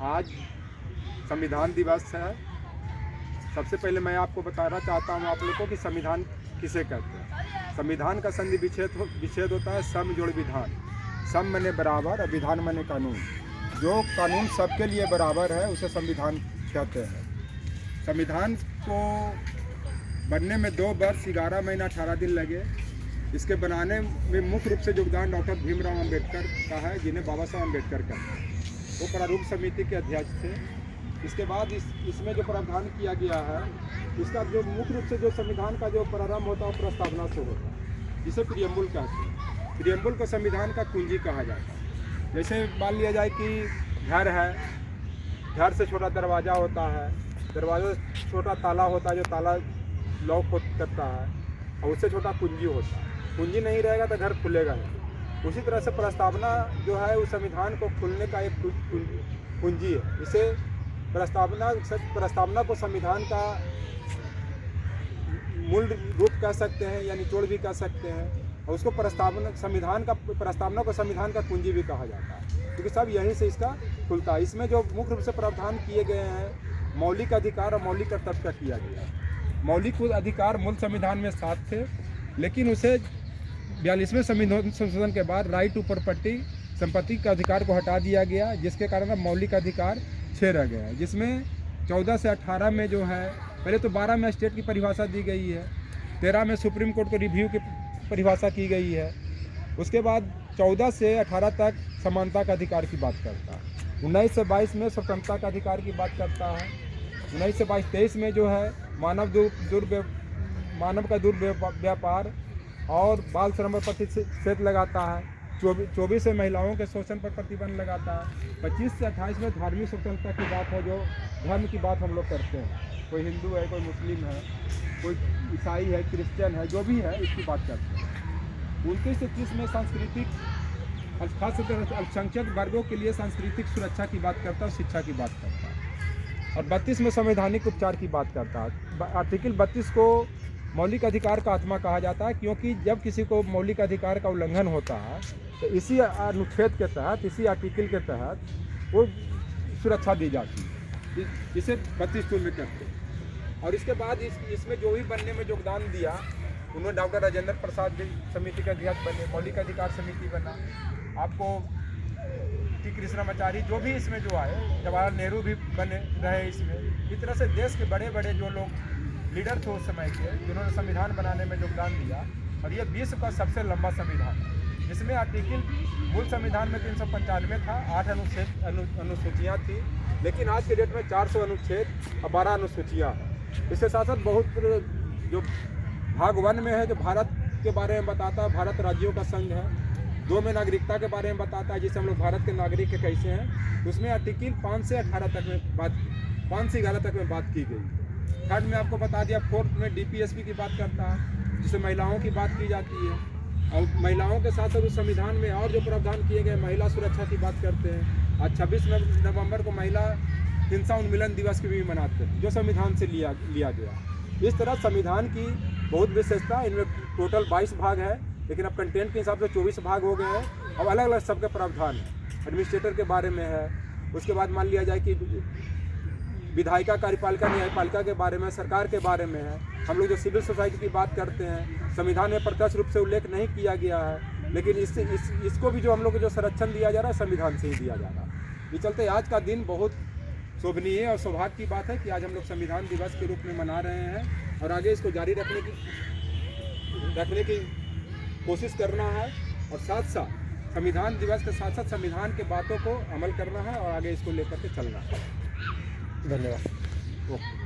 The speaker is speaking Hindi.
आज संविधान दिवस है। सबसे पहले मैं आपको बताना चाहता हूँ आप लोग को कि संविधान किसे कहते हैं। संविधान का संधि विच्छेद होता है सम जोड़ विधान। सम माने बराबर और विधान माने कानून। जो कानून सबके लिए बराबर है उसे संविधान कहते हैं। संविधान को बनने में 2 वर्ष 11 महीना 18 दिन लगे। इसके बनाने में मुख्य रूप से योगदान डॉक्टर भीमराव अंबेडकर का है, जिन्हें बाबा साहब अंबेडकर कहते हैं। वो प्रारूप समिति के अध्यक्ष थे। इसके बाद इसमें जो प्रावधान किया गया है, इसका जो मुख्य रूप से जो संविधान का जो प्रारंभ होता है वो प्रस्तावना से होता है, जिसे प्रियम्बुल कहते हैं। प्रियम्बुल को संविधान का कुंजी कहा जाता है। जैसे मान लिया जाए कि घर है, घर से छोटा दरवाज़ा होता है, दरवाज़ा से छोटा ताला होता है, जो ताला लॉक करता है, और उससे छोटा कुंजी होता है। कुंजी नहीं रहेगा तो घर खुलेगा नहीं। उसी तरह से प्रस्तावना जो है उस संविधान को खुलने का एक कुंजी है। इसे प्रस्तावना को संविधान का मूल रूप कह सकते हैं या निचोड़ भी कह सकते हैं, और उसको प्रस्तावना को संविधान का कुंजी भी कहा जाता है, क्योंकि सब यहीं से इसका खुलता है। इसमें जो मुख्य रूप से प्रावधान किए गए हैं, मौलिक अधिकार और मौलिक कर्तव्य का किया गया है। मौलिक अधिकार मूल संविधान में 7 थे, लेकिन उसे 42वें संविधान संशोधन के बाद राइट टू प्रॉपर्टी, संपत्ति के अधिकार को हटा दिया गया, जिसके कारण अब मौलिक अधिकार 6 रह गया है। जिसमें 14 से 18 में जो है, पहले तो 12 में स्टेट की परिभाषा दी गई है, 13 में सुप्रीम कोर्ट को रिव्यू की परिभाषा की गई है। उसके बाद 14 से 18 तक समानता का अधिकार की बात करता है। 19 से 22 में स्वतंत्रता का अधिकार की बात करता है। 19 से 23 में जो है मानव का दुर्व्यापार और बाल श्रम पर प्रतिषेध लगाता है। 24 से महिलाओं के शोषण पर प्रतिबंध लगाता है। 25 से 28 में धार्मिक स्वतंत्रता की बात है, जो धर्म की बात हम लोग करते हैं। कोई हिंदू है, कोई मुस्लिम है, कोई ईसाई है, क्रिश्चियन है, जो भी है इसकी बात करते हैं। 29 से 30 में सांस्कृतिक, खासकर अल्पसंख्यक वर्गों के लिए सांस्कृतिक सुरक्षा की बात करता है, शिक्षा की बात करता है। और 32 में संवैधानिक उपचार की बात करता है। आर्टिकल 32 को मौलिक अधिकार का आत्मा कहा जाता है, क्योंकि जब किसी को मौलिक अधिकार का उल्लंघन होता है तो इसी अनुच्छेद के तहत, इसी आर्टिकल के तहत वो सुरक्षा दी जाती है। इसे 32 में करते हैं। और इसके बाद इसमें जो भी बनने में योगदान दिया, उन्होंने डॉक्टर राजेंद्र प्रसाद भी समिति के अध्यक्ष बने, मौलिक अधिकार समिति बना। आपको टी कृष्णाचार्य जो भी इसमें जो आए, जवाहरलाल नेहरू भी बने रहे इसमें। इस तरह से देश के बड़े बड़े जो लोग लीडर थे उस समय के, जिन्होंने संविधान बनाने में योगदान दिया। और ये विश्व का सबसे लंबा संविधान है। इसमें आर्टिकल मूल संविधान में 395 था, 8 अनुसूचियाँ थी, लेकिन आज के डेट में 400 अनुच्छेद और 12 अनुसूचियाँ हैं। इसके साथ साथ बहुत जो भाग 1 में है, जो भारत के बारे में बताता है, भारत राज्यों का संघ है। 2 में नागरिकता के बारे में बताता है, जिससे हम लोग भारत के नागरिक कैसे हैं। उसमें आर्टिकल 5 से 18 तक में 5 से 11 तक में बात की गई। 3rd में आपको बता दिया, 4th में DPSP की बात करता है, जिससे महिलाओं की बात की जाती है। और महिलाओं के साथ साथ उस संविधान में और जो प्रावधान किए गए, महिला सुरक्षा की बात करते हैं। आज 26 नवंबर को महिला हिंसा उन्मूलन दिवस की भी मनाते हैं, जो संविधान से लिया गया। इस तरह संविधान की बहुत विशेषता, इनमें टोटल 22 भाग है, लेकिन अब कंटेंट के हिसाब से 24 भाग हो गए हैं। अब अलग अलग सबके प्रावधान है। एडमिनिस्ट्रेटर के बारे में है। उसके बाद मान लिया जाए कि विधायिका, कार्यपालिका, न्यायपालिका के बारे में, सरकार के बारे में है। हम लोग जो सिविल सोसाइटी की बात करते हैं, संविधान में प्रत्यक्ष रूप से उल्लेख नहीं किया गया है, लेकिन इसको भी जो हम लोग को जो संरक्षण दिया जा रहा है, संविधान से ही दिया जा रहा है। इस चलते आज का दिन बहुत शोभनीय और सौभाग्य की बात है कि आज हम लोग संविधान दिवस के रूप में मना रहे हैं, और आगे इसको जारी रखने की कोशिश करना है। और साथ साथ संविधान दिवस के साथ साथ संविधान के बातों को अमल करना है और आगे इसको लेकर के चलना है। धन्यवाद। ओके।